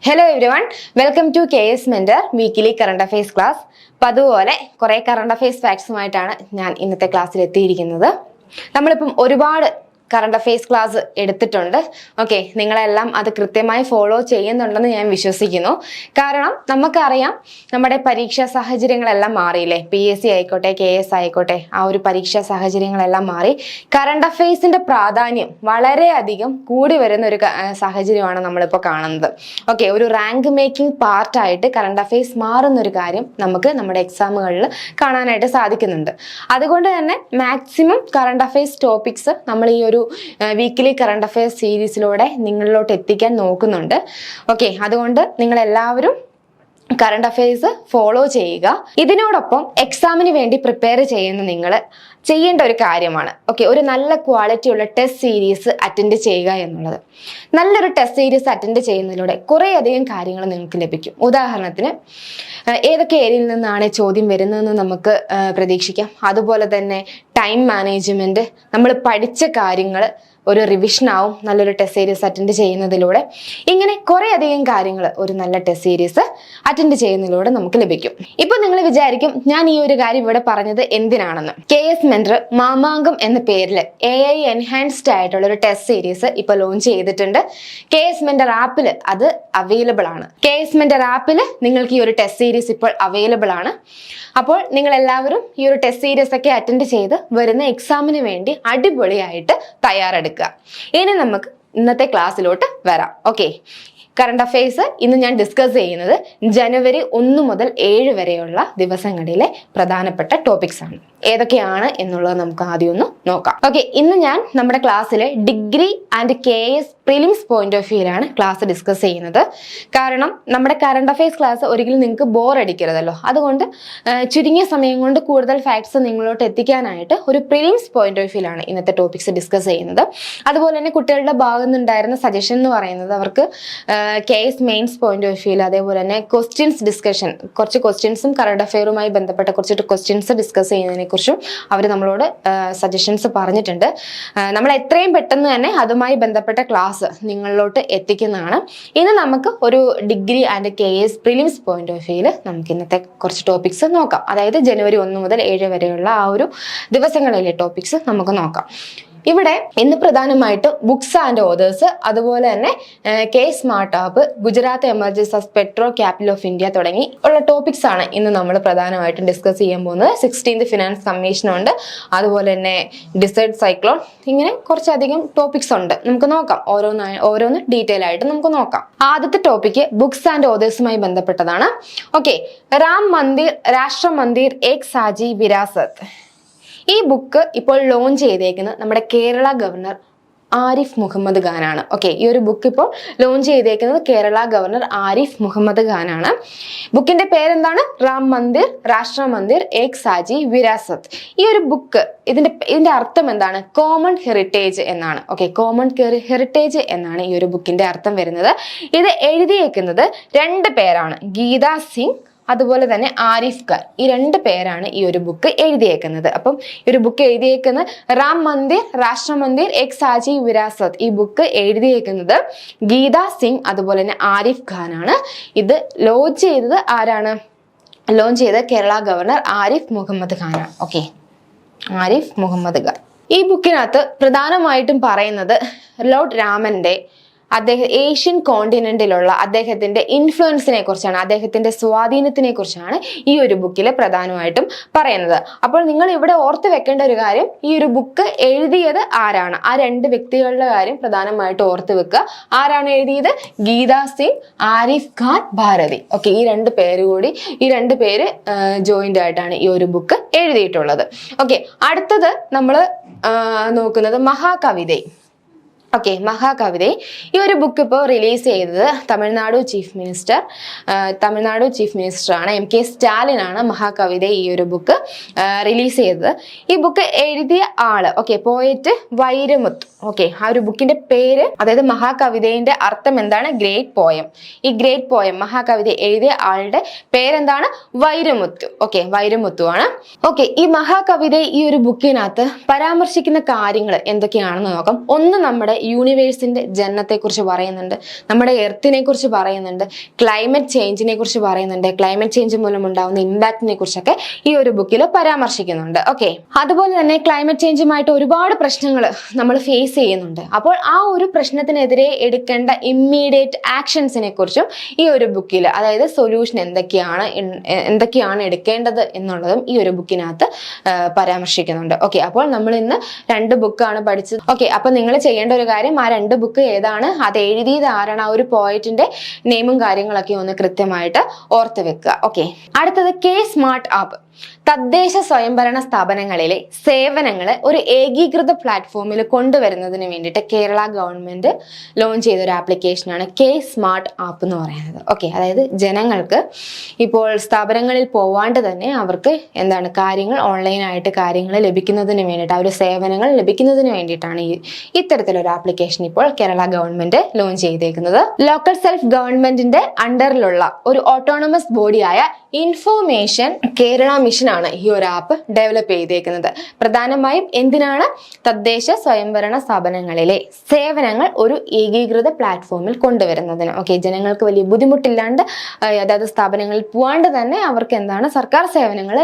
Hello everyone, welcome to KS Mentor Weekly Current Affairs class. പതുപോലെ കുറേ current affairs ഫാക്ട്സുമായിട്ടാണ് ഞാൻ ഇന്നത്തെ ക്ലാസ്സിൽ എത്തിയിരിക്കുന്നത്. നമ്മളിപ്പം ഒരുപാട് കറണ്ട് അഫയേഴ്സ് ക്ലാസ് എടുത്തിട്ടുണ്ട്. ഓക്കെ, നിങ്ങളെല്ലാം അത് കൃത്യമായി ഫോളോ ചെയ്യുന്നുണ്ടെന്ന് ഞാൻ വിശ്വസിക്കുന്നു. കാരണം നമുക്കറിയാം നമ്മുടെ പരീക്ഷാ സാഹചര്യങ്ങളെല്ലാം മാറിയില്ലേ. PSC ആയിക്കോട്ടെ, KS ആയിക്കോട്ടെ, ആ ഒരു പരീക്ഷാ സാഹചര്യങ്ങളെല്ലാം മാറി. കറണ്ട് അഫയേഴ്സിന്റെ പ്രാധാന്യം വളരെയധികം കൂടി വരുന്ന ഒരു സാഹചര്യമാണ് നമ്മളിപ്പോൾ കാണുന്നത്. ഓക്കെ, ഒരു റാങ്ക് മേക്കിംഗ് പാർട്ടായിട്ട് കറണ്ട് അഫയേഴ്സ് മാറുന്ന ഒരു കാര്യം നമുക്ക് നമ്മുടെ എക്സാമുകളിൽ കാണാനായിട്ട് സാധിക്കുന്നുണ്ട്. അതുകൊണ്ട് തന്നെ മാക്സിമം കറണ്ട് അഫയേഴ്സ് ടോപ്പിക്സ് നമ്മൾ ഈ ഒരു വീക്കിലി കറണ്ട് അഫയേഴ്സ് സീരീസിലൂടെ നിങ്ങളിലോട്ട് എത്തിക്കാൻ നോക്കുന്നുണ്ട്. ഓക്കെ, അതുകൊണ്ട് നിങ്ങളെല്ലാവരും കറണ്ട് അഫയേഴ്സ് ഫോളോ ചെയ്യുക. ഇതിനോടൊപ്പം എക്സാമിന് വേണ്ടി പ്രിപ്പയർ ചെയ്യുന്ന നിങ്ങൾ ചെയ്യേണ്ട ഒരു കാര്യമാണ് ഒരു നല്ല ക്വാളിറ്റിയുള്ള ടെസ്റ്റ് സീരീസ് അറ്റൻഡ് ചെയ്യുക എന്നുള്ളത്. നല്ലൊരു ടെസ്റ്റ് സീരീസ് അറ്റൻഡ് ചെയ്യുന്നതിലൂടെ കുറേയധികം കാര്യങ്ങൾ നിങ്ങൾക്ക് ലഭിക്കും. ഉദാഹരണത്തിന് ഏതൊക്കെ ഏരിയയിൽ നിന്നാണ് ചോദ്യം വരുന്നതെന്ന് നമുക്ക് പ്രതീക്ഷിക്കാം. അതുപോലെ തന്നെ ടൈം മാനേജ്മെന്റ്, നമ്മൾ പഠിച്ച കാര്യങ്ങൾ ഒരു റിവിഷൻ ആവും നല്ലൊരു ടെസ്റ്റ് സീരീസ് അറ്റൻഡ് ചെയ്യുന്നതിലൂടെ. ഇങ്ങനെ കുറേയധികം കാര്യങ്ങൾ ഒരു നല്ല ടെസ്റ്റ് സീരീസ് അറ്റൻഡ് ചെയ്യുന്നതിലൂടെ നമുക്ക് ലഭിക്കും. ഇപ്പൊ നിങ്ങൾ വിചാരിക്കും ഞാൻ ഈ ഒരു കാര്യം ഇവിടെ പറഞ്ഞത് എന്തിനാണെന്ന്. KS Mentor മാമാങ്കം എന്ന പേരിൽ AI എൻഹാൻസ്ഡ് ആയിട്ടുള്ള ഒരു ടെസ്റ്റ് സീരീസ് ഇപ്പൊ ലോഞ്ച് ചെയ്തിട്ടുണ്ട്. KS Mentor ആപ്പിൽ അത് അവൈലബിൾ ആണ്. KS Mentor ആപ്പിൽ നിങ്ങൾക്ക് ഈ ഒരു ടെസ്റ്റ് സീരീസ് ഇപ്പോൾ അവൈലബിൾ ആണ്. അപ്പോൾ നിങ്ങൾ എല്ലാവരും ഈ ഒരു ടെസ്റ്റ് സീരീസ് ഒക്കെ അറ്റൻഡ് ചെയ്ത് വരുന്ന എക്സാമിന് വേണ്ടി അടിപൊളിയായിട്ട് തയ്യാറെടുക്കുക. ഇനി നമുക്ക് ഇന്നത്തെ ക്ലാസ്സിലോട്ട് വരാം. ഓക്കെ, കറണ്ട് അഫയേഴ്സ് ഇന്ന് ഞാൻ ഡിസ്കസ് ചെയ്യുന്നത് ജനുവരി 1 മുതൽ 7 വരെയുള്ള ദിവസങ്ങളിലെ പ്രധാനപ്പെട്ട ടോപ്പിക്സ് ആണ്. ഏതൊക്കെയാണ് എന്നുള്ളത് നമുക്ക് ആദ്യം ഒന്ന് നോക്കാം. ഓക്കെ, ഇന്ന് ഞാൻ നമ്മുടെ ക്ലാസ്സിലെ degree and KS prelims point of വ്യൂയിലാണ് ക്ലാസ് ഡിസ്കസ് ചെയ്യുന്നത്. കാരണം നമ്മുടെ കറണ്ട് അഫയേഴ്സ് ക്ലാസ് ഒരിക്കലും നിങ്ങൾക്ക് ബോർ അടിക്കരുതല്ലോ. അതുകൊണ്ട് ചുരുങ്ങിയ സമയം കൊണ്ട് കൂടുതൽ ഫാക്ട്സ് നിങ്ങളോട്ട് എത്തിക്കാനായിട്ട് ഒരു പ്രിലിംസ് പോയിന്റ് ഓഫ് വ്യൂയിലാണ് ഇന്നത്തെ ടോപ്പിക്സ് ഡിസ്കസ് ചെയ്യുന്നത്. അതുപോലെ തന്നെ കുട്ടികളുടെ ഭാഗത്ത് നിന്നുണ്ടായിരുന്ന സജഷൻ എന്ന് പറയുന്നത് അവർക്ക് KS മെയിൻസ് പോയിന്റ് ഓഫ് വ്യൂയിൽ, അതേപോലെ തന്നെ ക്വസ്റ്റ്യൻസ് ഡിസ്കഷൻ, കുറച്ച് ക്വസ്റ്റ്യൻസും കറണ്ട് അഫെയറുമായി ബന്ധപ്പെട്ട കുറച്ച് ക്വസ്റ്റ്യൻസ് ഡിസ്കസ് ചെയ്യുന്നതിനെ കുറിച്ചും അവർ നമ്മളോട് സജഷൻസ് പറഞ്ഞിട്ടുണ്ട്. നമ്മൾ എത്രയും പെട്ടെന്ന് തന്നെ അതുമായി ബന്ധപ്പെട്ട ക്ലാസ് നിങ്ങളിലോട്ട് എത്തിക്കുന്നതാണ്. ഇന്ന് നമുക്ക് ഒരു degree and KS prelims point of വ്യൂയിൽ നമുക്ക് ഇന്നത്തെ കുറച്ച് ടോപ്പിക്സ് നോക്കാം. അതായത് ജനുവരി 1 മുതൽ 7 വരെയുള്ള ആ ഒരു ദിവസങ്ങളിലെ ടോപ്പിക്സ് നമുക്ക് നോക്കാം. ഇവിടെ ഇന്ന് പ്രധാനമായിട്ട് ബുക്സ് ആൻഡ് ഓതേഴ്സ്, അതുപോലെ തന്നെ K smart app, Gujarat emergence as petro capital of India തുടങ്ങി ഉള്ള ടോപ്പിക്സ് ആണ് ഇന്ന് നമ്മൾ പ്രധാനമായിട്ടും ഡിസ്കസ് ചെയ്യാൻ പോകുന്നത്. 16th ഫിനാൻസ് കമ്മീഷൻ ഉണ്ട്, അതുപോലെ തന്നെ ഡിസേർട്ട് സൈക്ലോൺ, ഇങ്ങനെ കുറച്ചധികം ടോപ്പിക്സ് ഉണ്ട്. നമുക്ക് നോക്കാം, ഓരോന്ന് ഡീറ്റെയിൽ ആയിട്ട് നമുക്ക് നോക്കാം. ആദ്യത്തെ ടോപ്പിക്ക് ബുക്സ് ആൻഡ് ഓതേഴ്സുമായി ബന്ധപ്പെട്ടതാണ്. ഓക്കെ, രാം മന്ദിർ രാഷ്ട്ര മന്ദിർ ഏക് സാജി വിരാസത്ത്. ഈ ബുക്ക് ഇപ്പോൾ ലോഞ്ച് ചെയ്തേക്കുന്നത് നമ്മുടെ കേരള ഗവർണർ ആരിഫ് മുഹമ്മദ് ഖാനാണ്. ഓക്കെ, ഈ ഒരു ബുക്ക് ഇപ്പോൾ ലോഞ്ച് ചെയ്തേക്കുന്നത് കേരള ഗവർണർ ആരിഫ് മുഹമ്മദ് ഖാനാണ്. ബുക്കിന്റെ പേരെന്താണ്? രാം മന്ദിർ രാഷ്ട്ര മന്ദിർ ഏക് സാജി വിരാസത്ത്. ഈ ഒരു ബുക്ക് ഇതിന്റെ അർത്ഥം എന്താണ്? കോമൺ ഹെറിറ്റേജ് എന്നാണ്. ഓക്കെ, കോമൺ ഹെറിറ്റേജ് എന്നാണ് ഈ ഒരു ബുക്കിന്റെ അർത്ഥം വരുന്നത്. ഇത് എഴുതിയേക്കുന്നത് 2 പേരാണ്, ഗീതാ സിംഗ് അതുപോലെ തന്നെ ആരിഫ് ഖാൻ. ഈ 2 പേരാണ് ഈ ഒരു ബുക്ക് എഴുതിയേക്കുന്നത്. അപ്പം ഈ ഒരു ബുക്ക് എഴുതിയേക്കുന്നത് രാം മന്ദിർ രാഷ്ട്ര മന്ദിർ ഏക് സാജി വിരാസത്ത്. ഈ ബുക്ക് എഴുതിയേക്കുന്നത് ഗീതാ സിംഗ് അതുപോലെ തന്നെ ആരിഫ് ഖാൻ ആണ്. ഇത് ലോഞ്ച് ചെയ്തത് ആരാണ്? ലോഞ്ച് ചെയ്ത കേരള ഗവർണർ ആരിഫ് മുഹമ്മദ് ഖാനാണ്. ഓക്കെ, ആരിഫ് മുഹമ്മദ് ഖാൻ. ഈ ബുക്കിനകത്ത് പ്രധാനമായിട്ടും പറയുന്നത് ലോർഡ് രാമന്റെ ഏഷ്യൻ കോണ്ടിനെന്റിലുള്ള അദ്ദേഹത്തിന്റെ ഇൻഫ്ലുവൻസിനെ കുറിച്ചാണ്, അദ്ദേഹത്തിന്റെ സ്വാധീനത്തിനെ കുറിച്ചാണ് ഈ ഒരു ബുക്കിൽ പ്രധാനമായിട്ടും പറയുന്നത്. അപ്പോൾ നിങ്ങൾ ഇവിടെ ഓർത്ത് വെക്കേണ്ട ഒരു കാര്യം, ഈ ഒരു ബുക്ക് എഴുതിയത് ആരാണ്? ആ 2 വ്യക്തികളുടെ കാര്യം പ്രധാനമായിട്ട് ഓർത്ത് വെക്കുക. ആരാണ് എഴുതിയത്? ഗീതാ സിംഗ്, ആരിഫ് ഖാൻ ഭാരതി. ഓക്കെ, ഈ 2 പേര് കൂടി, ഈ 2 പേര് ജോയിന്റ് ആയിട്ടാണ് ഈ ഒരു ബുക്ക് എഴുതിയിട്ടുള്ളത്. ഓക്കെ, അടുത്തത് നമ്മൾ നോക്കുന്നത് മഹാകവിതൈ. ഓക്കെ, മഹാകവിതൈ. ഈ ഒരു ബുക്ക് ഇപ്പോൾ റിലീസ് ചെയ്തത് തമിഴ്നാട് ചീഫ് മിനിസ്റ്റർ ആണ്, MK സ്റ്റാലിൻ ആണ് മഹാകവിതൈ ഈ ഒരു ബുക്ക് റിലീസ് ചെയ്തത്. ഈ ബുക്ക് എഴുതിയ ആള് പോയറ്റ് വൈരമുത്തു. ഓക്കെ, ആ ഒരു ബുക്കിന്റെ പേര്, അതായത് മഹാകവിതയുടെ അർത്ഥം എന്താണ്? Great poem. ഈ ഗ്രേറ്റ് പോയം മഹാകവിത എഴുതിയ ആളുടെ പേരെന്താണ്? വൈരമുത്തു. ഓക്കെ, വൈരമുത്തു ആണ്. ഓക്കെ, ഈ മഹാകവിത ഈ ഒരു ബുക്കിനകത്ത് പരാമർശിക്കുന്ന കാര്യങ്ങൾ എന്തൊക്കെയാണെന്ന് നോക്കാം. ഒന്ന്, നമ്മുടെ യൂണിവേഴ്സിന്റെ ജനനത്തെക്കുറിച്ച് പറയുന്നുണ്ട്, നമ്മുടെ എർത്തിനെ കുറിച്ച് പറയുന്നുണ്ട്, ക്ലൈമറ്റ് ചേഞ്ചിനെ കുറിച്ച് പറയുന്നുണ്ട്, ക്ലൈമറ്റ് ചേഞ്ച് മൂലം ഉണ്ടാവുന്ന ഇമ്പാക്റ്റിനെ കുറിച്ചൊക്കെ ഈ ഒരു ബുക്കിൽ പരാമർശിക്കുന്നുണ്ട്. ഓക്കെ, അതുപോലെ തന്നെ ക്ലൈമറ്റ് ചേഞ്ചുമായിട്ട് ഒരുപാട് പ്രശ്നങ്ങൾ നമ്മൾ ഫേസ് ചെയ്യുന്നുണ്ട്. അപ്പോൾ ആ ഒരു പ്രശ്നത്തിനെതിരെ എടുക്കേണ്ട ഇമ്മീഡിയറ്റ് ആക്ഷൻസിനെ കുറിച്ചും ഈ ഒരു ബുക്കിൽ, അതായത് സൊല്യൂഷൻ എന്തൊക്കെയാണ് എടുക്കേണ്ടത് എന്നുള്ളതും ഈ ഒരു ബുക്കിനകത്ത് പരാമർശിക്കുന്നുണ്ട്. ഓക്കെ, അപ്പോൾ നമ്മൾ ഇന്ന് 2 ബുക്കാണ് പഠിച്ചത്. ഓക്കെ, അപ്പൊ നിങ്ങൾ ചെയ്യേണ്ട ഒരു കാര്യം, ആ 2 ബുക്ക് ഏതാണ്, അത് എഴുതിയത് ആരാണ്, ആ ഒരു പോയിന്റിന്റെ നെയിമും കാര്യങ്ങളൊക്കെ ഒന്ന് കൃത്യമായിട്ട് ഓർത്ത് വെക്കുക. ഓക്കെ, അടുത്തത് കെ സ്മാർട്ട് ആപ്പ്. തദ്ദേശ സ്വയംഭരണ സ്ഥാപനങ്ങളിലെ സേവനങ്ങൾ ഒരു ഏകീകൃത പ്ലാറ്റ്ഫോമിൽ കൊണ്ടുവരുന്നതിന് വേണ്ടിയിട്ട് കേരള ഗവൺമെന്റ് ലോഞ്ച് ചെയ്ത ഒരു ആപ്ലിക്കേഷനാണ് കെ സ്മാർട്ട് ആപ്പ് എന്ന് പറയുന്നത്. ഓക്കെ, അതായത് ജനങ്ങൾക്ക് ഇപ്പോൾ സ്ഥാപനങ്ങളിൽ പോവാണ്ട് തന്നെ അവർക്ക് കാര്യങ്ങൾ ഓൺലൈനായിട്ട് കാര്യങ്ങൾ ലഭിക്കുന്നതിന് വേണ്ടിയിട്ട്, ആ ഒരു സേവനങ്ങൾ ലഭിക്കുന്നതിന് വേണ്ടിയിട്ടാണ് ഇത്തരത്തിലൊരു ആപ്ലിക്കേഷൻ ഇപ്പോൾ കേരള ഗവൺമെന്റ് ലോഞ്ച് ചെയ്തേക്കുന്നത്. ലോക്കൽ സെൽഫ് ഗവൺമെന്റിന്റെ അണ്ടറിലുള്ള ഒരു ഓട്ടോണമസ് ബോഡിയായ ഇൻഫോർമേഷൻ കേരള മിഷനാണ് ഈ ഒരു ആപ്പ് ഡെവലപ്പ് ചെയ്തേക്കുന്നത്. പ്രധാനമായും എന്തിനാണ്? തദ്ദേശ സ്വയംഭരണ സ്ഥാപനങ്ങളിലെ സേവനങ്ങൾ ഒരു ഏകീകൃത പ്ലാറ്റ്ഫോമിൽ കൊണ്ടുവരുന്നതിന്. ഓക്കെ, ജനങ്ങൾക്ക് വലിയ ബുദ്ധിമുട്ടില്ലാണ്ട്, അതായത് സ്ഥാപനങ്ങളിൽ പോവാണ്ട് തന്നെ അവർക്ക് സർക്കാർ സേവനങ്ങൾ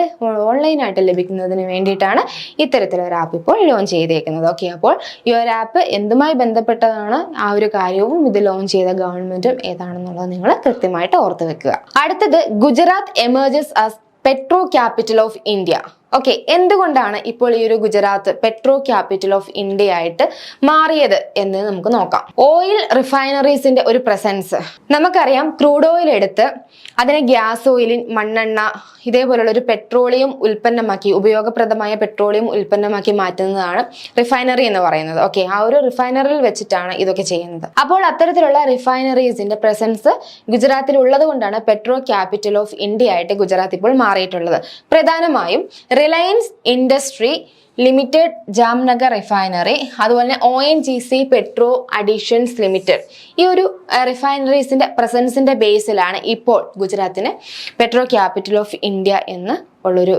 ഓൺലൈനായിട്ട് ലഭിക്കുന്നതിന് വേണ്ടിയിട്ടാണ് ഇത്തരത്തിലൊരു ആപ്പ് ഇപ്പോൾ ലോഞ്ച് ചെയ്തേക്കുന്നത്. ഓക്കെ, അപ്പോൾ ഈ ഒരു ആപ്പ് എന്തുമായി ബന്ധപ്പെട്ടതാണ് ആ ഒരു കാര്യവും ഇത് ലോഞ്ച് ചെയ്ത ഗവൺമെന്റും ഏതാണെന്നുള്ളത് നിങ്ങൾ കൃത്യമായിട്ട് ഓർത്ത് വെക്കുക. അടുത്തത് Gujarat emerges as petro capital of India. Okay, എന്തുകൊണ്ടാണ് ഇപ്പോൾ ഈ ഒരു Gujarat petro capital of India ആയിട്ട് മാറിയത് എന്ന് നമുക്ക് നോക്കാം. ഓയിൽ റിഫൈനറീസിന്റെ ഒരു പ്രസൻസ് നമുക്കറിയാം. ക്രൂഡ് ഓയിൽ എടുത്ത് അതിനെ ഗ്യാസ് ഓയിലിൻ, മണ്ണെണ്ണ, ഇതേപോലുള്ള ഒരു പെട്രോളിയം ഉൽപ്പന്നമാക്കി, ഉപയോഗപ്രദമായ പെട്രോളിയം ഉൽപ്പന്നമാക്കി മാറ്റുന്നതാണ് റിഫൈനറി എന്ന് പറയുന്നത്. ഓക്കെ, ആ ഒരു റിഫൈനറിയിൽ വെച്ചിട്ടാണ് ഇതൊക്കെ ചെയ്യുന്നത്. അപ്പോൾ അത്തരത്തിലുള്ള റിഫൈനറീസിന്റെ പ്രസൻസ് ഗുജറാത്തിൽ ഉള്ളത് കൊണ്ടാണ് പെട്രോ ക്യാപിറ്റൽ ഓഫ് ഇന്ത്യ ആയിട്ട് ഗുജറാത്ത് ഇപ്പോൾ മാറിയിട്ടുള്ളത്. പ്രധാനമായും Reliance industry limited, Jamnagar refinery, അതുപോലെ തന്നെ ONGC പെട്രോ അഡീഷൻസ് ലിമിറ്റഡ്, ഈ ഒരു റിഫൈനറീസിന്റെ പ്രസൻസിന്റെ ബേസിലാണ് ഇപ്പോൾ ഗുജറാത്തിന് പെട്രോ ക്യാപിറ്റൽ ഓഫ് ഇന്ത്യ എന്ന് ഉള്ളൊരു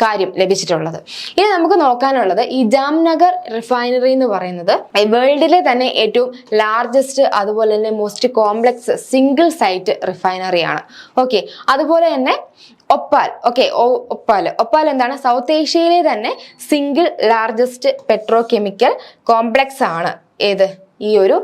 കാര്യം ലഭിച്ചിട്ടുള്ളത്. ഇനി നമുക്ക് നോക്കാനുള്ളത്, ഈ ജാംനഗർ റിഫൈനറി എന്ന് പറയുന്നത് വേൾഡിലെ തന്നെ ഏറ്റവും ലാർജസ്റ്റ്, അതുപോലെ തന്നെ മോസ്റ്റ് കോംപ്ലക്സ് സിംഗിൾ സൈറ്റ് റിഫൈനറിയാണ്. ഓക്കെ, അതുപോലെ തന്നെ ഒപ്പാൽ. ഓക്കെ, ഒപ്പാൽ എന്താണ്? സൗത്ത് ഏഷ്യയിലെ തന്നെ single largest petrochemical complex ആണ് ഏത്? ഈ ഒരു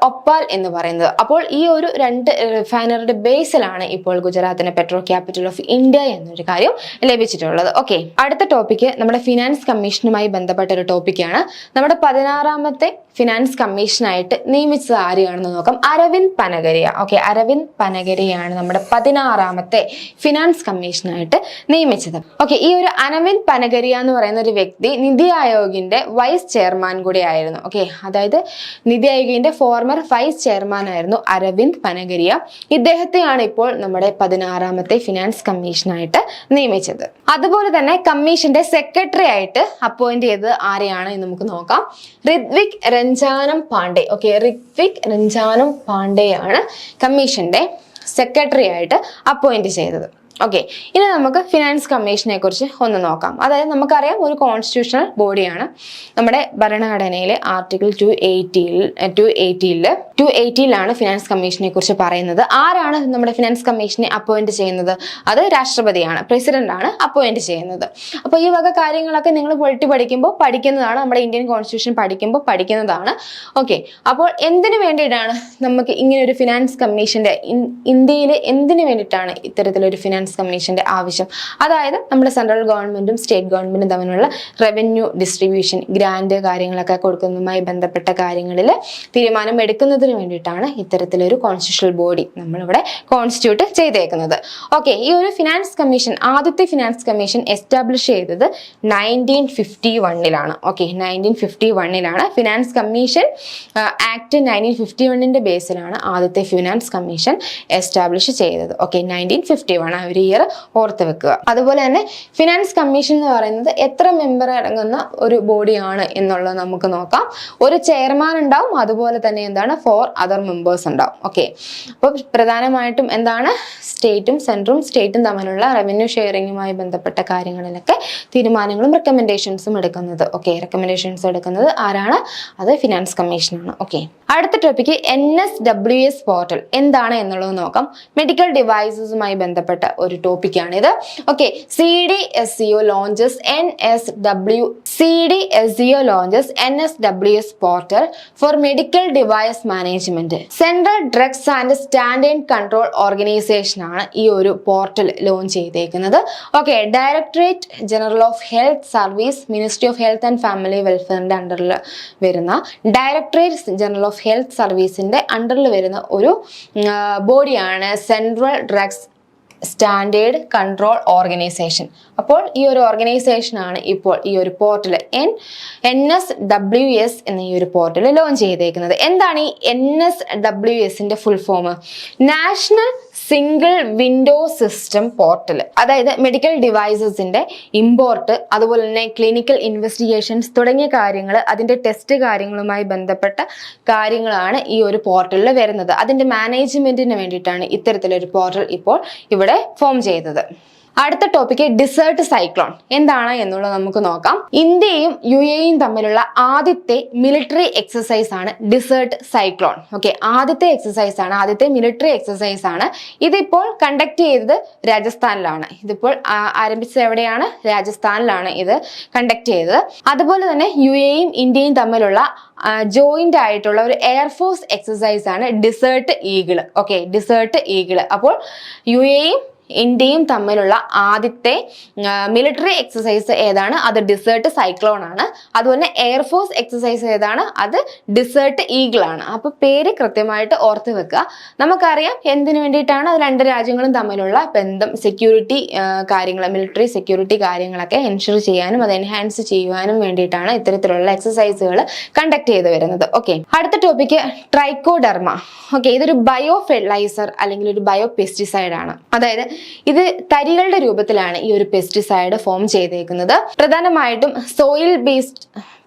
ഒപ്പാൽ എന്ന് പറയുന്നത്. അപ്പോൾ ഈ ഒരു 2 റിഫൈനറിയുടെ ബേസിലാണ് ഇപ്പോൾ ഗുജറാത്തിന് പെട്രോ ക്യാപിറ്റൽ ഓഫ് ഇന്ത്യ എന്നൊരു കാര്യം ലഭിച്ചിട്ടുള്ളത്. ഓക്കെ, അടുത്ത ടോപ്പിക്ക് നമ്മുടെ ഫിനാൻസ് കമ്മീഷനുമായി ബന്ധപ്പെട്ട ഒരു ടോപ്പിക്കാണ്. നമ്മുടെ 16ാമത്തെ ഫിനാൻസ് കമ്മീഷനായിട്ട് നിയമിച്ചത് ആരെയാണെന്ന് നോക്കാം. അരവിന്ദ് പനഗരിയ. ഓക്കെ, അരവിന്ദ് പനഗരിയാണ് നമ്മുടെ 16ാമത്തെ ഫിനാൻസ് കമ്മീഷനായിട്ട് നിയമിച്ചത്. ഓക്കെ, ഈ ഒരു അരവിന്ദ് പനഗരിയ എന്ന് പറയുന്ന ഒരു വ്യക്തി നിതി ആയോഗിന്റെ വൈസ് ചെയർമാൻ കൂടി ആയിരുന്നു. ഓക്കെ, അതായത് നിതി ആയോഗിന്റെ ഫോർമർ വൈസ് ചെയർമാൻ ആയിരുന്നു അരവിന്ദ് പനഗരിയ. ഇദ്ദേഹത്തെയാണ് ഇപ്പോൾ നമ്മുടെ 16ാമത്തെ ഫിനാൻസ് കമ്മീഷനായിട്ട് നിയമിച്ചത്. അതുപോലെ തന്നെ കമ്മീഷന്റെ സെക്രട്ടറി ആയിട്ട് അപ്പോയിന്റ് ചെയ്തത് ആരെയാണ് എന്ന് നമുക്ക് നോക്കാം. ഋത്വിക് രഞ്ജാനം പാണ്ഡെ. ഓക്കെ, ഋത്വിക് രഞ്ജാനം പാണ്ഡെയാണ് കമ്മീഷന്റെ സെക്രട്ടറി ആയിട്ട് അപ്പോയിന്റ് ചെയ്തത്. ഓക്കെ, ഇനി നമുക്ക് ഫിനാൻസ് കമ്മീഷനെ കുറിച്ച് ഒന്ന് നോക്കാം. അതായത് നമുക്കറിയാം, ഒരു കോൺസ്റ്റിറ്റ്യൂഷണൽ ബോഡിയാണ്. നമ്മുടെ ഭരണഘടനയിലെ ആർട്ടിക്കിൾ 280ലാണ് ഫിനാൻസ് കമ്മീഷനെ കുറിച്ച് പറയുന്നത്. ആരാണ് നമ്മുടെ ഫിനാൻസ് കമ്മീഷനെ അപ്പോയിന്റ് ചെയ്യുന്നത്? അത് രാഷ്ട്രപതിയാണ്, പ്രസിഡന്റ് ആണ് അപ്പോയിന്റ് ചെയ്യുന്നത്. അപ്പോൾ ഈ വക കാര്യങ്ങളൊക്കെ നിങ്ങൾ പൊളിറ്റി പഠിക്കുമ്പോൾ പഠിക്കുന്നതാണ്, നമ്മുടെ ഇന്ത്യൻ കോൺസ്റ്റിറ്റ്യൂഷൻ പഠിക്കുമ്പോൾ പഠിക്കുന്നതാണ്. ഓക്കെ, അപ്പോൾ എന്തിനു വേണ്ടിയിട്ടാണ് നമുക്ക് ഇങ്ങനെ ഒരു ഫിനാൻസ് കമ്മീഷന്റെ, ഇന്ത്യയിൽ എന്തിനു വേണ്ടിയിട്ടാണ് ഇത്തരത്തിലൊരു ഫിനാൻസ് കമ്മീഷന്റെ ആവശ്യം? അതായത് നമ്മുടെ സെൻട്രൽ ഗവൺമെന്റും സ്റ്റേറ്റ് ഗവൺമെന്റും തമ്മിലുള്ള റവന്യൂ ഡിസ്ട്രിബ്യൂഷൻ, ഗ്രാന്റ് കാര്യങ്ങളൊക്കെ കൊടുക്കുന്നതുമായി ബന്ധപ്പെട്ട കാര്യങ്ങളിൽ തീരുമാനം എടുക്കുന്നതിന് വേണ്ടിയിട്ടാണ് ഇത്തരത്തിലൊരു കോൺസ്റ്റിറ്റ്യൂഷണൽ ബോഡി നമ്മളിവിടെ കോൺസ്റ്റിറ്റ്യൂട്ട് ചെയ്തേക്കുന്നത്. ഓക്കെ, ഈ ഒരു ഫിനാൻസ് കമ്മീഷൻ, ആദ്യത്തെ ഫിനാൻസ് കമ്മീഷൻ എസ്റ്റാബ്ലിഷ് ചെയ്തത് 1951ലാണ്. ഓക്കെ, 1951ലാണ് ഫിനാൻസ് കമ്മീഷൻ ആക്ട് 1951ന്റെ ബേസിലാണ് ആദ്യത്തെ ഫിനാൻസ് കമ്മീഷൻ എസ്റ്റാബ്ലിഷ് ചെയ്തത്. ഓക്കെ, 1951 ഒരു ഇയർ ഓർത്ത് വെക്കുക. അതുപോലെ തന്നെ ഫിനാൻസ് കമ്മീഷൻ എന്ന് പറയുന്നത് എത്ര മെമ്പർ അടങ്ങുന്ന ഒരു ബോഡിയാണ് എന്നുള്ളത് നമുക്ക് നോക്കാം. ഒരു ചെയർമാൻ ഉണ്ടാവും, അതുപോലെ തന്നെ 4 4 അതർ മെമ്പേഴ്സ് ഉണ്ടാവും. ഓക്കെ, അപ്പോൾ പ്രധാനമായിട്ടും എന്താണ്, സ്റ്റേറ്റും തമ്മിലുള്ള റവന്യൂ ഷെയറിങ്ങുമായി ബന്ധപ്പെട്ട കാര്യങ്ങളിലൊക്കെ തീരുമാനങ്ങളും റെക്കമെൻഡേഷൻസും എടുക്കുന്നത്. ഓക്കെ, റെക്കമെൻഡേഷൻസ് എടുക്കുന്നത് ആരാണ്? അത് ഫിനാൻസ് കമ്മീഷനാണ്. ഓക്കെ, അടുത്ത ടോപ്പിക്ക് NSWS പോർട്ടൽ എന്താണ് എന്നുള്ളത് നോക്കാം. മെഡിക്കൽ ഡിവൈസസുമായി ബന്ധപ്പെട്ട ഒരു ടോപ്പിക്കാണിത്. Okay, CDSCO launches NSWS portal for medical device management. Central drugs and standard control organisation ആണ് ഈ ഒരു പോർട്ടൽ ലോഞ്ച് ചെയ്തേക്കുന്നത്. Okay, directorate general of health service, ministry of health and family വെൽഫെയറിന്റെ അണ്ടറിൽ വരുന്ന ഡയറക്ടറേറ്റ് ജനറൽ ഓഫ് ഹെൽത്ത് സർവീസിന്റെ അണ്ടറിൽ വരുന്ന ഒരു ബോഡിയാണ് central drugs standard control organisation. അപ്പോൾ ഈ ഒരു ഓർഗനൈസേഷൻ ആണ് ഇപ്പോൾ ഈ ഒരു പോർട്ടൽ NSWS എന്ന ഈ ഒരു പോർട്ടൽ ലോഞ്ച് ചെയ്തേക്കുന്നത്. എന്താണ് ഈ NSWSന്റെ full form? National single window system portal. അതായത് മെഡിക്കൽ ഡിവൈസസിന്റെ ഇമ്പോർട്ട്, അതുപോലെ തന്നെ ക്ലിനിക്കൽ ഇൻവെസ്റ്റിഗേഷൻസ് തുടങ്ങിയ കാര്യങ്ങൾ, അതിന്റെ ടെസ്റ്റ് കാര്യങ്ങളുമായി ബന്ധപ്പെട്ട കാര്യങ്ങളാണ് ഈ ഒരു പോർട്ടലിൽ വരുന്നത്. അതിന്റെ മാനേജ്മെന്റിന് വേണ്ടിയിട്ടാണ് ഇത്തരത്തിലൊരു പോർട്ടൽ ഇപ്പോൾ ഇവിടെ ഫോം ചെയ്തത്. അടുത്ത ടോപ്പിക്ക് ഡിസേർട്ട് സൈക്ലോൺ എന്താണ് എന്നുള്ളത് നമുക്ക് നോക്കാം. ഇന്ത്യയും UAEയും തമ്മിലുള്ള ആദ്യത്തെ മിലിറ്ററി എക്സസൈസ് ആണ് ഡിസേർട്ട് സൈക്ലോൺ. ഓക്കെ, ആദ്യത്തെ മിലിറ്ററി എക്സസൈസ് ആണ്. ഇതിപ്പോൾ കണ്ടക്ട് ചെയ്തത് രാജസ്ഥാനിലാണ്. ഇതിപ്പോൾ ആരംഭിച്ചത് എവിടെയാണ്? രാജസ്ഥാനിലാണ് ഇത് കണ്ടക്ട് ചെയ്തത്. അതുപോലെ തന്നെ UAEയും ഇന്ത്യയും തമ്മിലുള്ള ജോയിന്റ് ആയിട്ടുള്ള ഒരു എയർഫോഴ്സ് എക്സസൈസ് ആണ് dessert eagle. Okay, dessert eagle. അപ്പോൾ UAEയും ഇന്ത്യയും തമ്മിലുള്ള ആദ്യത്തെ മിലിറ്ററി എക്സസൈസ് ഏതാണ്? അത് ഡിസേർട്ട് സൈക്ലോൺ ആണ്. അതുപോലെ എയർഫോഴ്സ് എക്സസൈസ് ഏതാണ്? അത് ഡിസേർട്ട് ഈഗിൾ ആണ്. അപ്പൊ പേര് കൃത്യമായിട്ട് ഓർത്ത് വെക്കുക. നമുക്കറിയാം എന്തിനു വേണ്ടിയിട്ടാണ്. അത് രണ്ട് രാജ്യങ്ങളും തമ്മിലുള്ള ബന്ധം, സെക്യൂരിറ്റി കാര്യങ്ങൾ, മിലിറ്ററി സെക്യൂരിറ്റി കാര്യങ്ങളൊക്കെ എൻഷുർ ചെയ്യാനും അത് എൻഹാൻസ് ചെയ്യുവാനും വേണ്ടിയിട്ടാണ് ഇത്തരത്തിലുള്ള എക്സസൈസുകൾ കണ്ടക്ട് ചെയ്ത് വരുന്നത്. ഓക്കെ, അടുത്ത ടോപ്പിക്ക് ട്രൈക്കോഡെർമ. ഓക്കെ, ഇതൊരു ബയോ ഫെർട്ടിലൈസർ അല്ലെങ്കിൽ ഒരു ബയോ പെസ്റ്റിസൈഡ് ആണ്. അതായത് ഇത് തരികളുടെ രൂപത്തിലാണ് ഈ ഒരു പെസ്റ്റിസൈഡ് ഫോം ചെയ്തേക്കുന്നത്.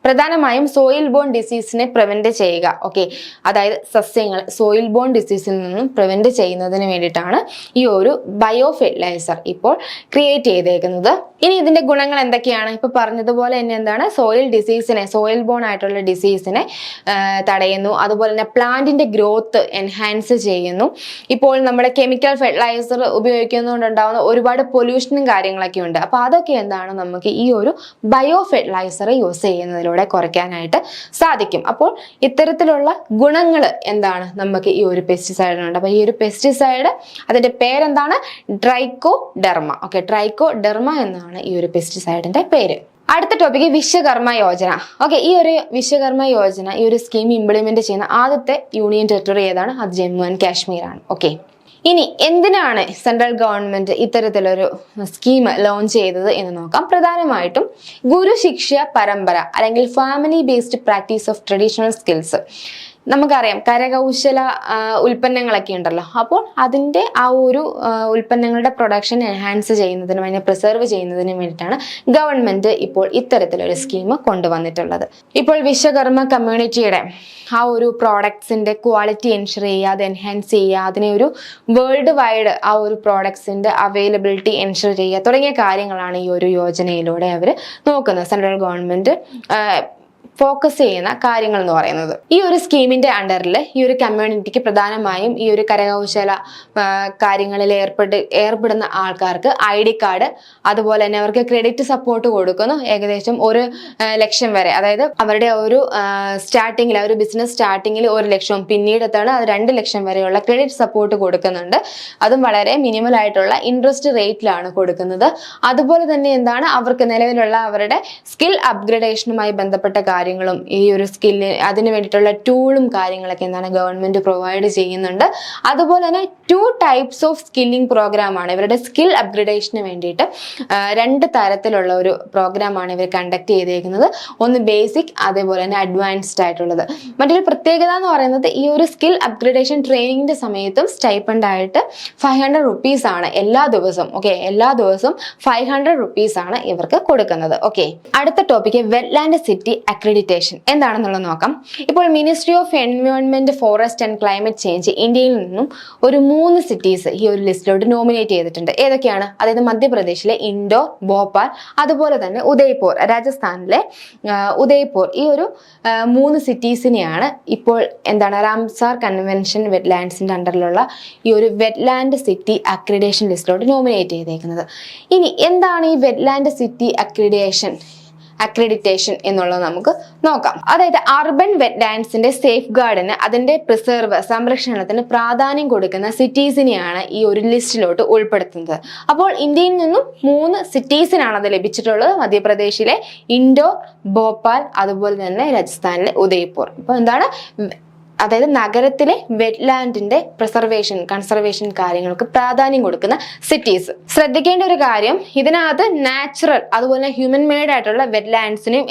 പ്രധാനമായും സോയിൽ ബോൺ ഡിസീസിനെ പ്രിവെന്റ് ചെയ്യുക. ഓക്കെ, അതായത് സസ്യങ്ങൾ സോയിൽ ബോൺ ഡിസീസിൽ നിന്നും പ്രിവെന്റ് ചെയ്യുന്നതിന് വേണ്ടിയിട്ടാണ് ഈ ഒരു ബയോ ഫെർട്ടിലൈസർ ഇപ്പോൾ ക്രിയേറ്റ് ചെയ്തേക്കുന്നത്. ഇനി ഇതിന്റെ ഗുണങ്ങൾ എന്തൊക്കെയാണ്? ഇപ്പൊ പറഞ്ഞതുപോലെ തന്നെ എന്താണ്, സോയിൽ ബോൺ ആയിട്ടുള്ള ഡിസീസിനെ തടയുന്നു. അതുപോലെ തന്നെ പ്ലാന്റിന്റെ ഗ്രോത്ത് എൻഹാൻസ് ചെയ്യുന്നു. ഇപ്പോൾ നമ്മുടെ കെമിക്കൽ ഫെർട്ടിലൈസർ ഉപയോഗിക്കുന്നതുകൊണ്ടുണ്ടാവുന്ന ഒരുപാട് പൊല്യൂഷനും കാര്യങ്ങളൊക്കെ ഉണ്ട്. അപ്പൊ അതൊക്കെ എന്താണ്, നമുക്ക് ഈ ഒരു ബയോ ഫെർട്ടിലൈസർ യൂസ് ചെയ്യുന്നതിലൂടെ കുറയ്ക്കാനായിട്ട് സാധിക്കും. അപ്പോൾ ഇത്തരത്തിലുള്ള ഗുണങ്ങൾ എന്താണ് നമുക്ക് ഈ ഒരു പെസ്റ്റിസൈഡിനുണ്ട്. അപ്പൊ ഈ ഒരു പെസ്റ്റിസൈഡ്, അതിന്റെ പേരെന്താണ്? ട്രൈക്കോഡെർമ. ഓക്കെ, ട്രൈക്കോഡെർമ എന്നാണ് ഈ ഒരു പെസ്റ്റിസൈഡിന്റെ പേര്. അടുത്ത ടോപ്പിക്ക് വിശ്വകർമ്മ യോജന. ഓക്കെ, ഈ ഒരു വിശ്വകർമ്മ യോജന, ഈ ഒരു സ്കീം ഇംപ്ലിമെന്റ് ചെയ്യുന്ന ആദ്യത്തെ യൂണിയൻ ടെറിട്ടറി ഏതാണ്? അത് ജമ്മു ആൻഡ് കാശ്മീർ ആണ്. ഓക്കെ, ഇനി എന്തിനാണ് സെൻട്രൽ ഗവൺമെന്റ് ഇത്തരത്തിലൊരു സ്കീം ലോഞ്ച് ചെയ്തത് എന്ന് നോക്കാം. പ്രധാനമായിട്ടും ഗുരുശിക്ഷ പരമ്പര അല്ലെങ്കിൽ family based practice of traditional skills. നമുക്കറിയാം കരകൗശല ഉൽപ്പന്നങ്ങളൊക്കെ ഉണ്ടല്ലോ. അപ്പോൾ അതിൻ്റെ ആ ഒരു ഉൽപ്പന്നങ്ങളുടെ പ്രൊഡക്ഷൻ എൻഹാൻസ് ചെയ്യുന്നതിനും അതിനെ പ്രിസർവ് ചെയ്യുന്നതിനും വേണ്ടിയിട്ടാണ് ഗവൺമെന്റ് ഇപ്പോൾ ഇത്തരത്തിലൊരു സ്കീം കൊണ്ടുവന്നിട്ടുള്ളത്. ഇപ്പോൾ വിശ്വകർമ്മ കമ്മ്യൂണിറ്റിയുടെ ആ ഒരു പ്രോഡക്ട്സിന്റെ ക്വാളിറ്റി എൻഷുർ ചെയ്യുക, അത് എൻഹാൻസ് ചെയ്യുക, അതിനെ ഒരു വേൾഡ് വൈഡ് ആ ഒരു പ്രോഡക്ട്സിന്റെ അവൈലബിലിറ്റി എൻഷുർ ചെയ്യുക തുടങ്ങിയ കാര്യങ്ങളാണ് ഈ ഒരു യോജനയിലൂടെ അവർ നോക്കുന്നത്. സെൻട്രൽ ഗവൺമെന്റ് ഫോക്കസ് ചെയ്യുന്ന കാര്യങ്ങൾ എന്ന് പറയുന്നത്. ഈ ഒരു സ്കീമിന്റെ അണ്ടറിൽ ഈ ഒരു കമ്മ്യൂണിറ്റിക്ക് പ്രധാനമായും ഈ ഒരു കരകൗശല കാര്യങ്ങളിൽ ഏർപ്പെടുന്ന ആൾക്കാർക്ക് ID കാർഡ്, അതുപോലെ തന്നെ അവർക്ക് ക്രെഡിറ്റ് സപ്പോർട്ട് കൊടുക്കുന്നു. ഏകദേശം 1 ലക്ഷം വരെ, അതായത് അവരുടെ ഒരു സ്റ്റാർട്ടിങ്ങിൽ, ഒരു ബിസിനസ് സ്റ്റാർട്ടിങ്ങിൽ 1 ലക്ഷവും പിന്നീട് എത്താണ് അത് 2 ലക്ഷം വരെയുള്ള ക്രെഡിറ്റ് സപ്പോർട്ട് കൊടുക്കുന്നുണ്ട്. അതും വളരെ മിനിമൽ ആയിട്ടുള്ള ഇൻട്രസ്റ്റ് റേറ്റിലാണ് കൊടുക്കുന്നത്. അതുപോലെ തന്നെ എന്താണ്, അവർക്ക് നിലവിലുള്ള അവരുടെ സ്കിൽ അപ്ഗ്രഡേഷനുമായി ബന്ധപ്പെട്ട കാര്യങ്ങളും ഈ ഒരു സ്കില്ല് അതിന് വേണ്ടിയിട്ടുള്ള ടൂളും കാര്യങ്ങളൊക്കെ എന്താണ് ഗവൺമെന്റ് പ്രൊവൈഡ് ചെയ്യുന്നുണ്ട്. അതുപോലെ തന്നെ 2 ടൈപ്സ് ഓഫ് സ്കില്ലിംഗ് പ്രോഗ്രാമാണ് ഇവരുടെ സ്കിൽ അപ്ഗ്രഡേഷന് വേണ്ടിയിട്ട് 2 തരത്തിലുള്ള ഒരു പ്രോഗ്രാമാണ് ഇവർ കണ്ടക്ട് ചെയ്തേക്കുന്നത്. ഒന്ന് ബേസിക്, അതേപോലെ തന്നെ അഡ്വാൻസ്ഡ് ആയിട്ടുള്ളത്. മറ്റൊരു പ്രത്യേകത എന്ന് പറയുന്നത് ഈ ഒരു സ്കിൽ അപ്ഗ്രഡേഷൻ ട്രെയിനിങ്ങിന്റെ സമയത്തും സ്റ്റൈപ്പൻഡ് ആയിട്ട് 500 റുപ്പീസ് ആണ് എല്ലാ ദിവസവും. ഓക്കെ, എല്ലാ ദിവസവും 500 റുപ്പീസ് ആണ് ഇവർക്ക് കൊടുക്കുന്നത്. ഓക്കെ, അടുത്ത topic wetland city accreditation accreditation എന്താണെന്നുള്ളത് നോക്കാം. ഇപ്പോൾ ministry of environment, forest and climate change ഇന്ത്യയിൽ നിന്നും ഒരു 3 സിറ്റീസ് ഈ ഒരു ലിസ്റ്റിലോട്ട് നോമിനേറ്റ് ചെയ്തിട്ടുണ്ട്. ഏതൊക്കെയാണ്? അതായത് മധ്യപ്രദേശിലെ ഇൻഡോർ, ഭോപ്പാൽ, അതുപോലെ തന്നെ ഉദയ്പൂർ, രാജസ്ഥാനിലെ ഉദയ്പൂർ. ഈ ഒരു 3 സിറ്റീസിനെയാണ് ഇപ്പോൾ റാംസാർ കൺവെൻഷൻ വെറ്റ്ലാൻഡ്സിന്റെ അണ്ടറിലുള്ള ഈ ഒരു വെറ്റ്ലാൻഡ് സിറ്റി അക്രിഡേഷൻ ലിസ്റ്റിലോട്ട് നോമിനേറ്റ് ചെയ്തേക്കുന്നത്. ഇനി എന്താണ് ഈ വെറ്റ്ലാൻഡ് സിറ്റി അക്രഡിറ്റേഷൻ എന്നുള്ളത് നമുക്ക് നോക്കാം. അതായത് അർബൻ വെറ്റ്ലാൻഡ്സിന്റെ സേഫ് ഗാർഡിന്, അതിന്റെ സംരക്ഷണത്തിന് പ്രാധാന്യം കൊടുക്കുന്ന സിറ്റീസിനെയാണ് ഈ ഒരു ലിസ്റ്റിലോട്ട് ഉൾപ്പെടുത്തുന്നത്. അപ്പോൾ ഇന്ത്യയിൽ നിന്നും 3 സിറ്റീസിനാണ് അത് ലഭിച്ചിട്ടുള്ളത്. മധ്യപ്രദേശിലെ ഇൻഡോർ, ഭോപ്പാൽ, അതുപോലെ തന്നെ രാജസ്ഥാനിലെ ഉദയ്പൂർ. അപ്പോൾ അതായത് നഗരത്തിലെ വെറ്റ്ലാൻഡിന്റെ കൺസർവേഷൻ കാര്യങ്ങൾക്ക് പ്രാധാന്യം കൊടുക്കുന്ന സിറ്റീസ്. ശ്രദ്ധിക്കേണ്ട ഒരു കാര്യം, ഇതിനകത്ത് നാച്ചുറൽ അതുപോലെ ഹ്യൂമൻ മെയ്ഡ് ആയിട്ടുള്ള വെറ്റ്ലാൻഡ്സിനെയും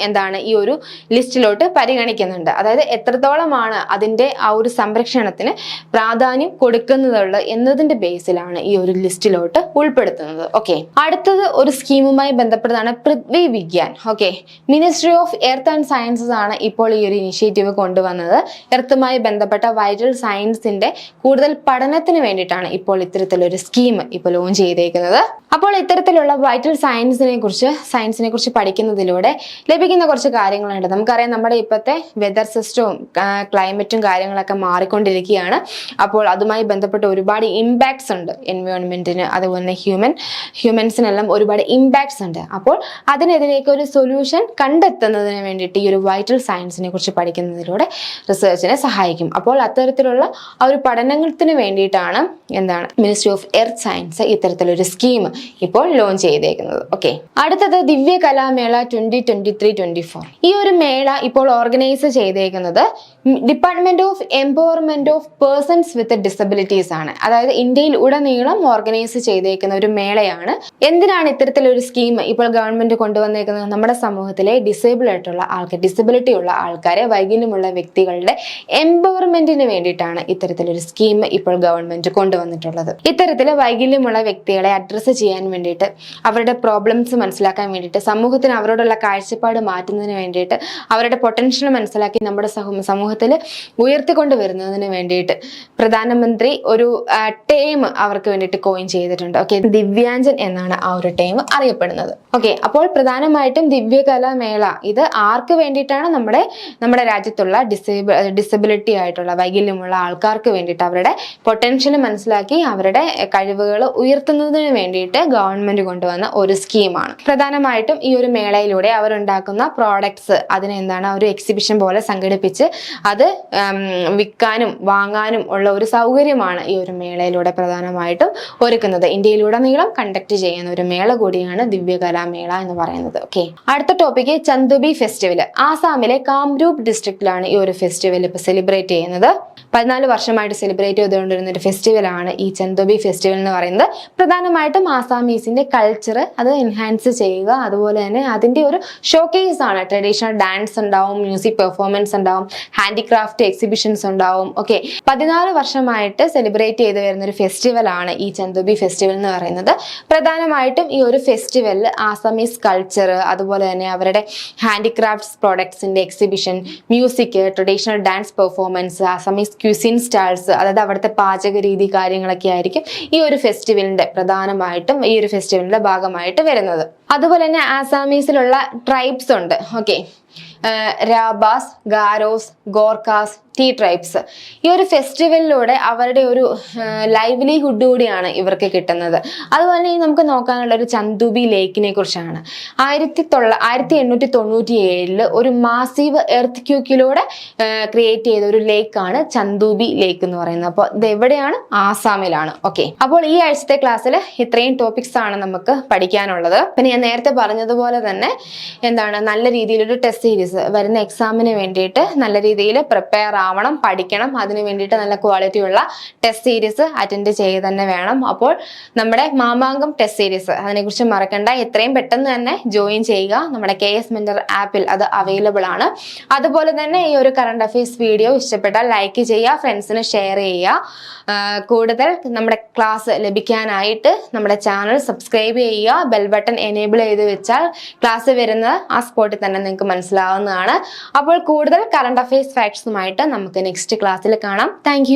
ഈ ഒരു ലിസ്റ്റിലോട്ട് പരിഗണിക്കുന്നുണ്ട്. അതായത് എത്രത്തോളമാണ് അതിന്റെ ആ ഒരു സംരക്ഷണത്തിന് പ്രാധാന്യം കൊടുക്കുന്നതുള്ളത് എന്നതിന്റെ ബേസിലാണ് ഈ ഒരു ലിസ്റ്റിലോട്ട് ഉൾപ്പെടുത്തുന്നത്. ഓക്കെ, അടുത്തത് ഒരു സ്കീമുമായി ബന്ധപ്പെട്ടതാണ് Prithvi Vigyan. Okay, ministry of earth and sciences ആണ് ഇപ്പോൾ ഈ ഒരു ഇനിഷ്യേറ്റീവ് കൊണ്ടുവന്നത്. എർത്തുമായി ബന്ധപ്പെട്ട വൈറ്റൽ സയൻസിന്റെ കൂടുതൽ പഠനത്തിന് വേണ്ടിയിട്ടാണ് ഇപ്പോൾ ഇത്തരത്തിലൊരു സ്കീം ഇപ്പോൾ ലോഞ്ച് ചെയ്തേക്കുന്നത്. അപ്പോൾ ഇത്തരത്തിലുള്ള വൈറ്റൽ സയൻസിനെ കുറിച്ച് പഠിക്കുന്നതിലൂടെ ലഭിക്കുന്ന കുറച്ച് കാര്യങ്ങളുണ്ട്. നമുക്കറിയാം, നമ്മുടെ ഇപ്പോഴത്തെ വെതർ സിസ്റ്റവും ക്ലൈമറ്റും കാര്യങ്ങളൊക്കെ മാറിക്കൊണ്ടിരിക്കുകയാണ്. അപ്പോൾ അതുമായി ബന്ധപ്പെട്ട ഒരുപാട് ഇമ്പാക്ട്സ് ഉണ്ട് എൻവയോൺമെന്റിന്, അതുപോലെ തന്നെ ഹ്യൂമൻസിനെല്ലാം ഒരുപാട് ഇമ്പാക്ട്സ് ഉണ്ട്. അപ്പോൾ അതിനെതിരേക്ക് ഒരു സൊല്യൂഷൻ കണ്ടെത്തുന്നതിന് വേണ്ടിയിട്ട് ഈ ഒരു വൈറ്റൽ സയൻസിനെ കുറിച്ച് പഠിക്കുന്നതിലൂടെ റിസർച്ചിനെ സഹായിക്കും. അപ്പോൾ അത്തരത്തിലുള്ള ആ ഒരു പഠനത്തിന് വേണ്ടിയിട്ടാണ് മിനിസ്ട്രി ഓഫ് എർത്ത് സയൻസ് ഇത്തരത്തിലൊരു സ്കീം ഇപ്പോൾ ലോഞ്ച് ചെയ്തേക്കുന്നത്. ഓക്കെ, അടുത്തത് ദിവ്യ കലാമേള 2023-24. ഈ ഒരു മേള ഇപ്പോൾ ഓർഗനൈസ് ചെയ്തേക്കുന്നത് department of empowerment of persons with disabilities ആണ്. അതായത് ഇന്ത്യയിൽ ഉടനീളം ഓർഗനൈസ് ചെയ്തേക്കുന്ന ഒരു മേളയാണ്. എന്തിനാണ് ഇത്തരത്തിലൊരു സ്കീം ഇപ്പോൾ ഗവൺമെന്റ് കൊണ്ടുവന്നേക്കുന്നത്? നമ്മുടെ സമൂഹത്തിലെ ഡിസബിലിറ്റി ഉള്ള ആൾക്കാരെ, വൈകല്യമുള്ള വ്യക്തികളുടെ എംപവർമെന്റിന് വേണ്ടിയിട്ടാണ് ഇത്തരത്തിലൊരു സ്കീം ഇപ്പോൾ ഗവൺമെന്റ് കൊണ്ടുവന്നിട്ടുള്ളത്. ഇത്തരത്തില് വൈകല്യമുള്ള വ്യക്തികളെ അഡ്രസ്സ് ചെയ്യാൻ വേണ്ടിയിട്ട്, അവരുടെ പ്രോബ്ലംസ് മനസ്സിലാക്കാൻ വേണ്ടിയിട്ട്, സമൂഹത്തിന് അവരോടുള്ള കാഴ്ചപ്പാട് മാറ്റുന്നതിന് വേണ്ടിയിട്ട്, അവരുടെ പൊട്ടൻഷ്യൽ മനസ്സിലാക്കി നമ്മുടെ സമൂഹത്തിൽ ഉയർത്തിക്കൊണ്ട് വരുന്നതിന് വേണ്ടിയിട്ട് പ്രധാനമന്ത്രി ഒരു ടേം അവർക്ക് വേണ്ടിയിട്ട് കോയിൻ ചെയ്തിട്ടുണ്ട്. ഓക്കെ, ദിവ്യാഞ്ജൻ എന്നാണ് ആ ഒരു ടേം അറിയപ്പെടുന്നത്. ഓക്കെ, അപ്പോൾ പ്രധാനമായിട്ടും ദിവ്യകലാമേള ഇത് ആർക്ക് വേണ്ടിയിട്ടാണ്? നമ്മുടെ രാജ്യത്തുള്ള ഡിസബിലിറ്റി ആയിട്ടുള്ള വൈകല്യമുള്ള ആൾക്കാർക്ക് വേണ്ടിയിട്ട്, അവരുടെ പൊട്ടൻഷ്യൽ മനസ്സിലാക്കി അവരുടെ കഴിവുകൾ ഉയർത്തുന്നതിന് വേണ്ടിയിട്ട് ഗവൺമെന്റ് കൊണ്ടുവന്ന ഒരു സ്കീമാണ്. പ്രധാനമായിട്ടും ഈ ഒരു മേളയിലൂടെ അവരുണ്ടാക്കുന്ന പ്രോഡക്ട്സ് അതിനെ ഒരു എക്സിബിഷൻ പോലെ സംഘടിപ്പിച്ച് അത് വിൽക്കാനും വാങ്ങാനും ഉള്ള ഒരു സൗകര്യമാണ് ഈ ഒരു മേളയിലൂടെ പ്രധാനമായിട്ടും ഒരുക്കുന്നത്. ഇന്ത്യയിലുടനീളം കണ്ടക്ട് ചെയ്യുന്ന ഒരു മേള കൂടിയാണ് ദിവ്യകലാമേള എന്ന് പറയുന്നത്. ഓക്കെ, അടുത്ത ടോപ്പിക് ചന്ദുബി ഫെസ്റ്റിവൽ. ആസാമിലെ കാംരൂപ് ഡിസ്ട്രിക്റ്റിലാണ് ഈ ഒരു ഫെസ്റ്റിവൽ ഇപ്പോൾ സെലിബ്രേറ്റ് ചെയ്യുന്നത്. 14 വർഷമായിട്ട് സെലിബ്രേറ്റ് ചെയ്തുകൊണ്ടിരുന്ന ഒരു ഫെസ്റ്റിവലാണ് ഈ ചന്ദോബി ഫെസ്റ്റിവൽ എന്ന് പറയുന്നത്. പ്രധാനമായിട്ടും ആസാമീസിന്റെ കൾച്ചർ അത് എൻഹാൻസ് ചെയ്യുക, അതുപോലെ തന്നെ അതിന്റെ ഒരു ഷോക്കേസ് ആണ്. ട്രഡീഷണൽ ഡാൻസ് ഉണ്ടാവും, മ്യൂസിക് പെർഫോമൻസ് ഉണ്ടാവും, ഹാൻഡിക്രാഫ്റ്റ് എക്സിബിഷൻസ് ഉണ്ടാവും. ഓക്കെ, 14 വർഷമായിട്ട് സെലിബ്രേറ്റ് ചെയ്തു വരുന്ന ഒരു ഫെസ്റ്റിവൽ ആണ് ഈ ചന്ദോബി ഫെസ്റ്റിവൽ എന്ന് പറയുന്നത്. പ്രധാനമായിട്ടും ഈ ഒരു ഫെസ്റ്റിവലിൽ ആസാമീസ് കൾച്ചർ, അതുപോലെ തന്നെ അവരുടെ ഹാൻഡിക്രാഫ്റ്റ്സ് പ്രോഡക്ട്സിന്റെ exhibition, music, traditional dance performance, Assamese cuisine stalls, അതായത് അവിടുത്തെ പാചക രീതി കാര്യങ്ങളൊക്കെ ആയിരിക്കും ഈ ഒരു ഫെസ്റ്റിവലിന്റെ ഭാഗമായിട്ട് വരുന്നത്. അതുപോലെ തന്നെ ആസാമീസിലുള്ള ട്രൈബ്സ് ഉണ്ട്. Okay, Rabhas, Garos, Gorkhas, tea tribes. ഈ ഒരു ഫെസ്റ്റിവലിലൂടെ അവരുടെ ഒരു ലൈവ്ലിഹുഡ് കൂടിയാണ് ഇവർക്ക് കിട്ടുന്നത്. അതുപോലെ തന്നെ നമുക്ക് നോക്കാനുള്ള ഒരു ചന്ദുബി ലേക്കിനെ കുറിച്ചാണ്. 1897 ഒരു മാസീവ് എർത്ത് ക്യൂക്കിലൂടെ ക്രിയേറ്റ് ചെയ്ത ഒരു ലേക്കാണ് ചന്ദുബി ലേക്ക് എന്ന് പറയുന്നത്. അപ്പോൾ ഇത് എവിടെയാണ്? ആസാമിലാണ്. ഓക്കെ, അപ്പോൾ ഈ ആഴ്ചത്തെ ക്ലാസ്സിൽ ഇത്രയും ടോപ്പിക്സ് ആണ് നമുക്ക് പഠിക്കാനുള്ളത്. പിന്നെ ഞാൻ നേരത്തെ പറഞ്ഞതുപോലെ തന്നെ നല്ല രീതിയിലൊരു ടെസ്റ്റ് സീരീസ് വരുന്ന എക്സാമിന് വേണ്ടിയിട്ട് നല്ല രീതിയിൽ പ്രിപ്പയർ ആവണം, പഠിക്കണം. അതിന് വേണ്ടിയിട്ട് നല്ല ക്വാളിറ്റി ഉള്ള ടെസ്റ്റ് സീരീസ് അറ്റൻഡ് ചെയ്യുക തന്നെ വേണം. അപ്പോൾ നമ്മുടെ മാമാങ്കം ടെസ്റ്റ് സീരീസ് അതിനെക്കുറിച്ച് മറക്കണ്ട, എത്രയും പെട്ടെന്ന് തന്നെ ജോയിൻ ചെയ്യുക. നമ്മുടെ KS Mentor ആപ്പിൽ അത് അവൈലബിൾ ആണ്. അതുപോലെ തന്നെ ഈ ഒരു കറണ്ട് അഫയേഴ്സ് വീഡിയോ ഇഷ്ടപ്പെട്ടാൽ ലൈക്ക് ചെയ്യുക, ഫ്രണ്ട്സിന് ഷെയർ ചെയ്യുക. കൂടുതൽ നമ്മുടെ ക്ലാസ് ലഭിക്കാനായിട്ട് നമ്മുടെ ചാനൽ സബ്സ്ക്രൈബ് ചെയ്യുക, ബെൽ ബട്ടൺ എനേബിൾ ചെയ്ത് വെച്ചാൽ ക്ലാസ് വരുന്നത് ആ സ്പോട്ടിൽ തന്നെ നിങ്ങൾക്ക് മനസ്സിലാവുന്നതാണ്. അപ്പോൾ കൂടുതൽ കറണ്ട് അഫയേഴ്സ് ഫാക്ട്സുമായിട്ട് നമുക്ക് നെക്സ്റ്റ് ക്ലാസ്സിൽ കാണാം. താങ്ക്